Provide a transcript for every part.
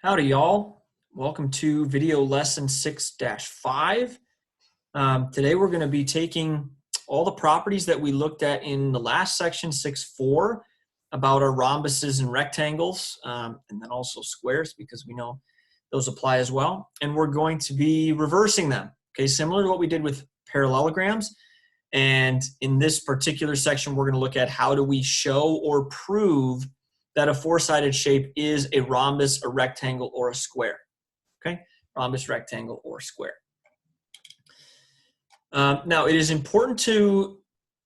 Howdy, y'all. Welcome to video lesson 6-5. Today we're going to be taking all the properties that we looked at in the last section, 6.4, about our rhombuses and rectangles, and then also squares, because we know those apply as well. And we're going to be reversing them, okay, similar to what we did with parallelograms. And in this particular section, we're going to look at how do we show or prove that a four-sided shape is a rhombus, a rectangle, or a square. Okay, rhombus, rectangle, or square. Now, it is important to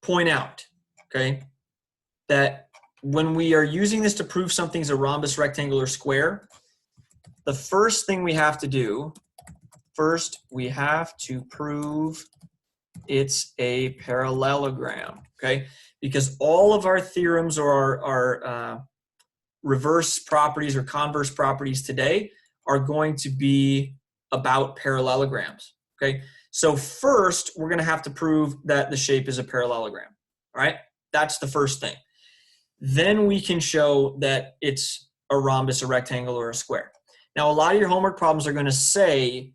point out, okay, that when we are using this to prove something's a rhombus, rectangle, or square, the first thing we have to do, we have to prove it's a parallelogram, okay? Because all of our theorems or our reverse properties or converse properties today are going to be about parallelograms, okay? So first, we're gonna have to prove that the shape is a parallelogram, all right? That's the first thing. Then we can show that it's a rhombus, a rectangle, or a square. Now, a lot of your homework problems are gonna say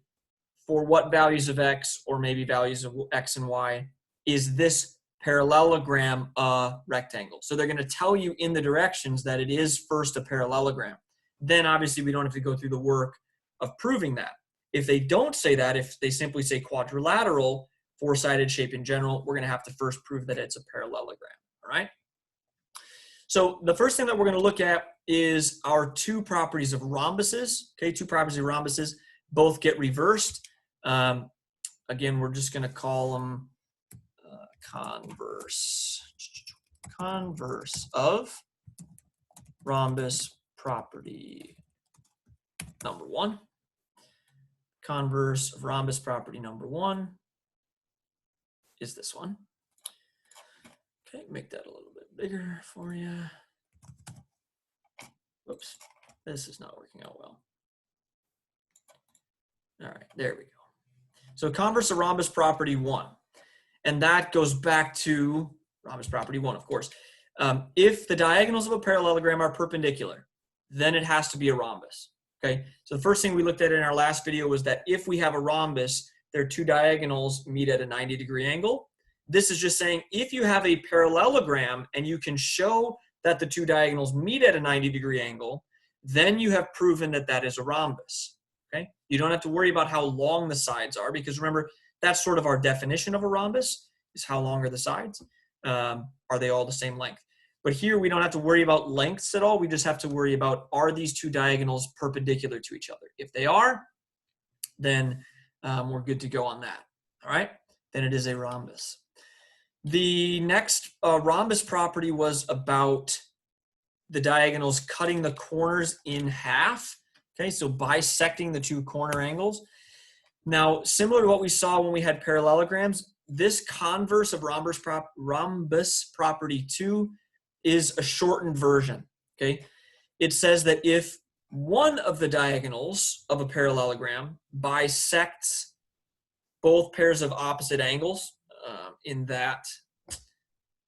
for what values of x, or maybe values of x and y, is this parallelogram a rectangle? So they're going to tell you in the directions that it is first a parallelogram. Then obviously we don't have to go through the work of proving that. If they don't say that, if they simply say quadrilateral, four-sided shape in general, we're going to have to first prove that it's a parallelogram, all right? So the first thing that we're going to look at is our two properties of rhombuses, okay? Two properties of rhombuses, both get reversed. Again, we're just going to call them converse of rhombus property number one. Converse of rhombus property number one is this one. Okay, make that a little bit bigger for you. Whoops, this is not working out well. All right, there we go. So converse of rhombus property one. And that goes back to rhombus property one, of course. If the diagonals of a parallelogram are perpendicular, then it has to be a rhombus, okay? So the first thing we looked at in our last video was that if we have a rhombus, their two diagonals meet at a 90-degree angle. This is just saying if you have a parallelogram and you can show that the two diagonals meet at a 90-degree angle, then you have proven that that is a rhombus, okay? You don't have to worry about how long the sides are, because remember, that's sort of our definition of a rhombus, is how long are the sides. Are they all the same length? But here we don't have to worry about lengths at all. We just have to worry about, are these two diagonals perpendicular to each other? If they are, then we're good to go on that, all right? Then it is a rhombus. The next rhombus property was about the diagonals cutting the corners in half, okay? So bisecting the two corner angles. Now, similar to what we saw when we had parallelograms, this converse of rhombus property 2 is a shortened version, okay? It says that if one of the diagonals of a parallelogram bisects both pairs of opposite angles in that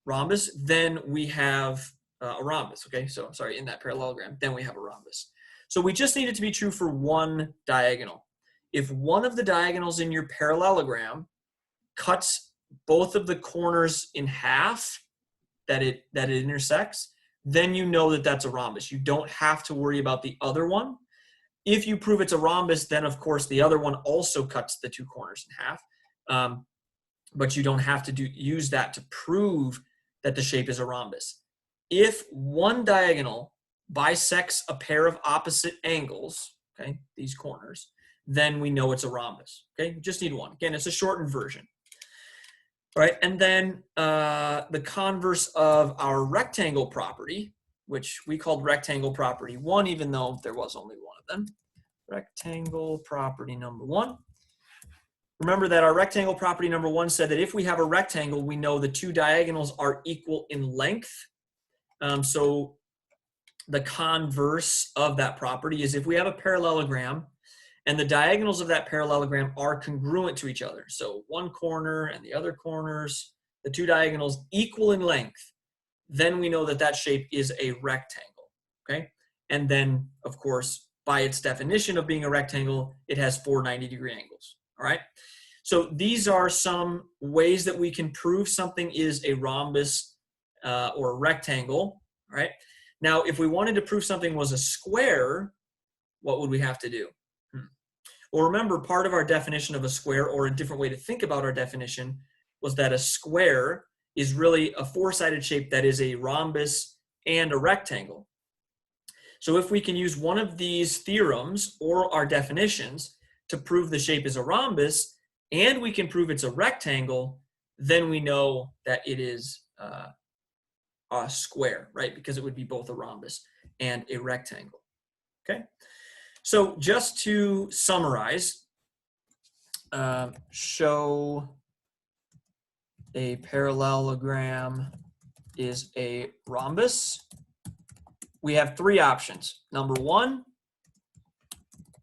rhombus, then we have a rhombus, okay? So, sorry, in that parallelogram, then we have a rhombus. So we just need it to be true for one diagonal. If one of the diagonals in your parallelogram cuts both of the corners in half that it intersects, then you know that that's a rhombus. You don't have to worry about the other one. If you prove it's a rhombus, then of course the other one also cuts the two corners in half, but you don't have to use that to prove that the shape is a rhombus. If one diagonal bisects a pair of opposite angles, okay, these corners, then we know it's a rhombus, okay? You just need one. Again, it's a shortened version, right? And then the converse of our rectangle property, which we called rectangle property 1, even though there was only one of them. Rectangle property number 1. Remember that our rectangle property number 1 said that if we have a rectangle, we know the two diagonals are equal in length. So the converse of that property is if we have a parallelogram and the diagonals of that parallelogram are congruent to each other. So one corner and the other corners, the two diagonals equal in length, then we know that that shape is a rectangle, okay? And then, of course, by its definition of being a rectangle, it has 4 90-degree angles, all right? So these are some ways that we can prove something is a rhombus or a rectangle, all right? Now, if we wanted to prove something was a square, what would we have to do? Well, remember, part of our definition of a square, or a different way to think about our definition, was that a square is really a four-sided shape that is a rhombus and a rectangle. So if we can use one of these theorems or our definitions to prove the shape is a rhombus, and we can prove it's a rectangle, then we know that it is a square, right? Because it would be both a rhombus and a rectangle, okay? So just to summarize, show a parallelogram is a rhombus. We have 3 options. Number 1,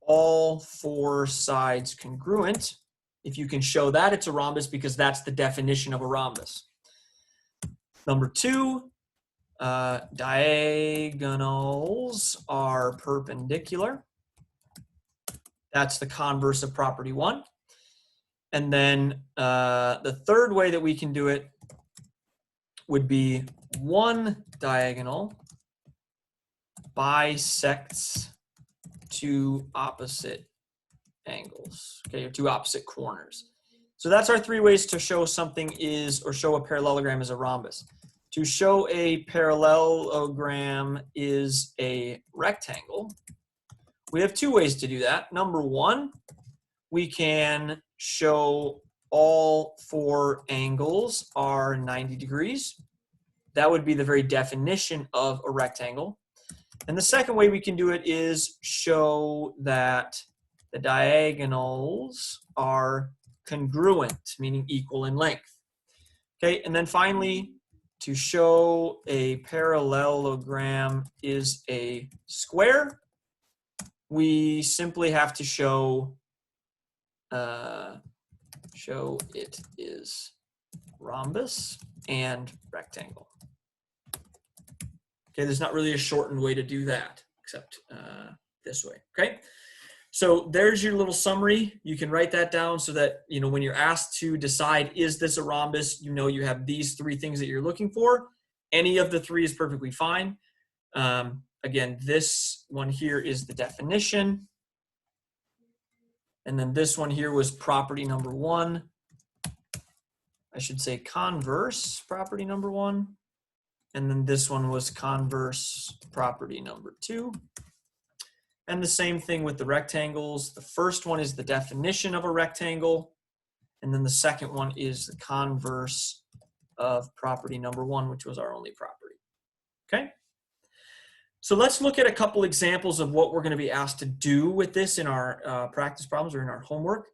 all 4 sides congruent. If you can show that, it's a rhombus because that's the definition of a rhombus. Number 2, diagonals are perpendicular. That's the converse of property 1. And then the third way that we can do it would be one diagonal bisects 2 opposite angles, okay, or 2 opposite corners. So that's our 3 ways to show something is, or show a parallelogram is a rhombus. To show a parallelogram is a rectangle, we have 2 ways to do that. Number 1, we can show all 4 angles are 90 degrees. That would be the very definition of a rectangle. And the second way we can do it is show that the diagonals are congruent, meaning equal in length. Okay, and then finally, to show a parallelogram is a square, we simply have to show it is rhombus and rectangle. Okay, there's not really a shortened way to do that except this way, okay? So there's your little summary. You can write that down so that, you know, when you're asked to decide, is this a rhombus, you know you have these 3 things that you're looking for. Any of the 3 is perfectly fine. Again, this one here is the definition. And then this one here was property number 1. I should say converse property number 1. And then this one was converse property number 2. And the same thing with the rectangles. The first one is the definition of a rectangle. And then the second one is the converse of property number 1, which was our only property. Okay? So let's look at a couple examples of what we're going to be asked to do with this in our practice problems or in our homework.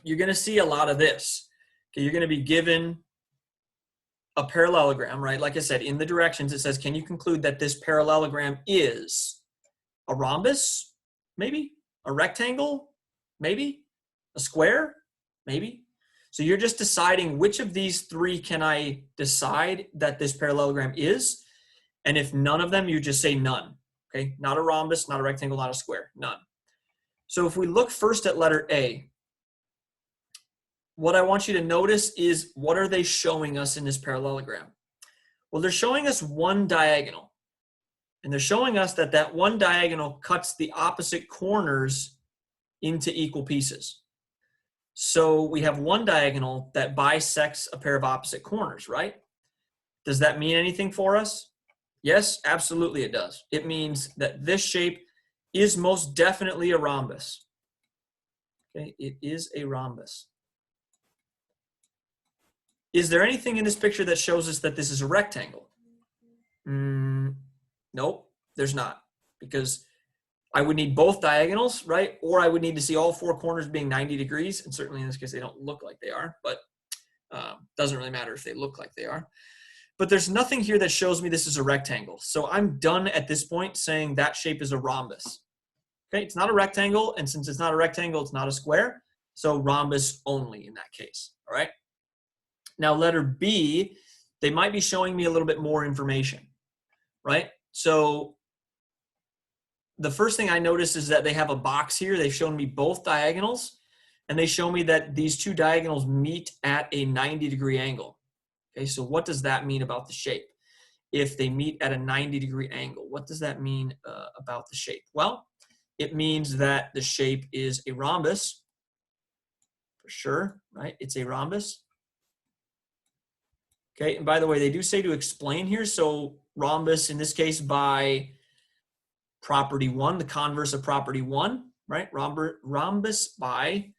You're going to see a lot of this. Okay, you're going to be given a parallelogram, right? Like I said, in the directions, it says, can you conclude that this parallelogram is a rhombus? Maybe. A rectangle? Maybe. A square? Maybe. So you're just deciding which of these 3 can I decide that this parallelogram is. And if none of them, you just say none. Okay, not a rhombus, not a rectangle, not a square, none. So if we look first at letter A, what I want you to notice is, what are they showing us in this parallelogram? Well, they're showing us one diagonal. And they're showing us that that one diagonal cuts the opposite corners into equal pieces. So we have one diagonal that bisects a pair of opposite corners, right? Does that mean anything for us? Yes, absolutely it does. It means that this shape is most definitely a rhombus. Okay, it is a rhombus. Is there anything in this picture that shows us that this is a rectangle? Nope, there's not, because I would need both diagonals, right? Or I would need to see all 4 corners being 90 degrees, and certainly in this case they don't look like they are, but doesn't really matter if they look like they are. But there's nothing here that shows me this is a rectangle. So I'm done at this point saying that shape is a rhombus. Okay, it's not a rectangle, and since it's not a rectangle, it's not a square. So rhombus only in that case, all right? Now letter B, they might be showing me a little bit more information, right? So the first thing I notice is that they have a box here. They've shown me both diagonals, and they show me that these two diagonals meet at a 90-degree angle. Okay, so what does that mean about the shape? If they meet at a 90-degree angle, what does that mean about the shape? Well, it means that the shape is a rhombus, for sure, right? It's a rhombus. Okay, and by the way, they do say to explain here, so rhombus in this case by property 1, the converse of property 1, right? Rhombus by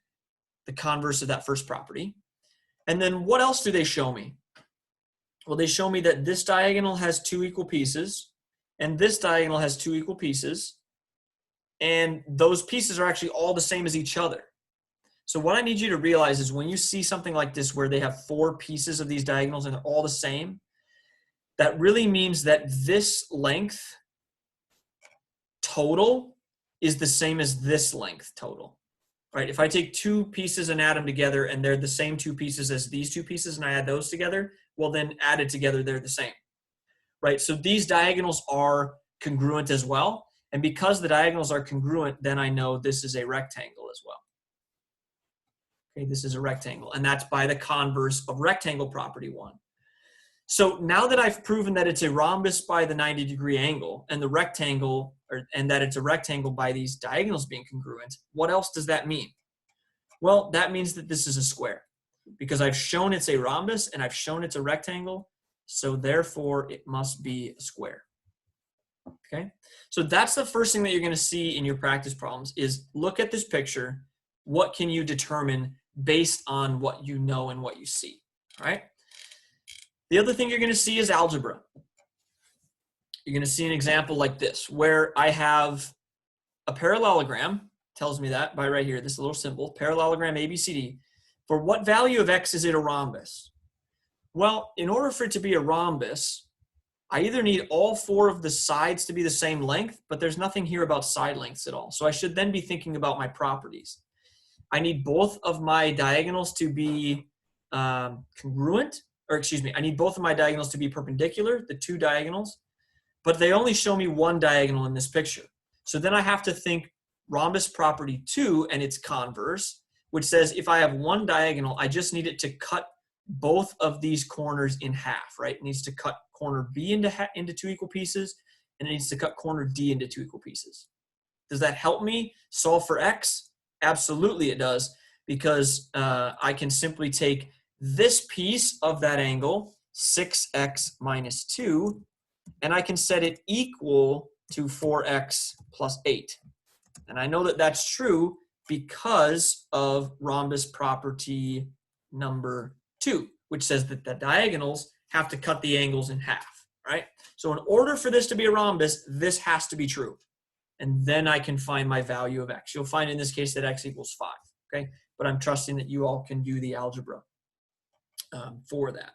the converse of that first property. And then what else do they show me? Well, they show me that this diagonal has 2 equal pieces, and this diagonal has 2 equal pieces, and those pieces are actually all the same as each other. So what I need you to realize is when you see something like this where they have 4 pieces of these diagonals and they're all the same, that really means that this length total is the same as this length total, right? If I take 2 pieces and add them together and they're the same 2 pieces as these 2 pieces and I add those together, well then added together they're the same, right? So these diagonals are congruent as well. And because the diagonals are congruent, then I know this is a rectangle as well. Okay, this is a rectangle, and that's by the converse of rectangle property 1. So now that I've proven that it's a rhombus by the 90-degree angle and the rectangle, and that it's a rectangle by these diagonals being congruent, what else does that mean? Well, that means that this is a square because I've shown it's a rhombus and I've shown it's a rectangle, so therefore it must be a square. Okay, so that's the first thing that you're going to see in your practice problems is look at this picture. What can you determine based on what you know and what you see, all right? The other thing you're going to see is algebra. You're going to see an example like this where I have a parallelogram, tells me that by right here, this little symbol, parallelogram ABCD. For what value of x is it a rhombus? Well, in order for it to be a rhombus, I either need all 4 of the sides to be the same length, but there's nothing here about side lengths at all. So I should then be thinking about my properties. I need both of my diagonals to be congruent, or excuse me, I need both of my diagonals to be perpendicular, the 2 diagonals, but they only show me 1 diagonal in this picture. So then I have to think rhombus property 2 and its converse, which says if I have 1 diagonal, I just need it to cut both of these corners in half, right? It needs to cut corner B into 2 equal pieces, and it needs to cut corner D into 2 equal pieces. Does that help me solve for x? Absolutely it does, because I can simply take this piece of that angle, 6x minus 2, and I can set it equal to 4x plus 8. And I know that that's true because of rhombus property number 2, which says that the diagonals have to cut the angles in half, right? So in order for this to be a rhombus, this has to be true. And then I can find my value of x. You'll find in this case that x equals 5, okay? But I'm trusting that you all can do the algebra for that.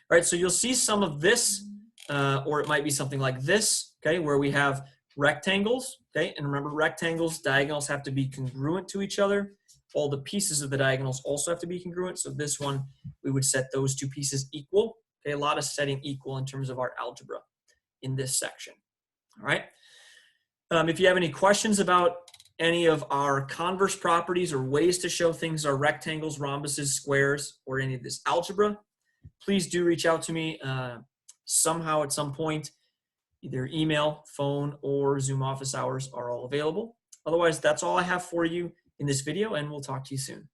All right, so you'll see some of this, or it might be something like this, okay, where we have rectangles, okay? And remember, rectangles, diagonals have to be congruent to each other. All the pieces of the diagonals also have to be congruent. So this one, we would set those 2 pieces equal. Okay, a lot of setting equal in terms of our algebra in this section. All right. If you have any questions about any of our converse properties or ways to show things are rectangles, rhombuses, squares, or any of this algebra, please do reach out to me somehow at some point. Either email, phone, or Zoom office hours are all available. Otherwise, that's all I have for you in this video, and we'll talk to you soon.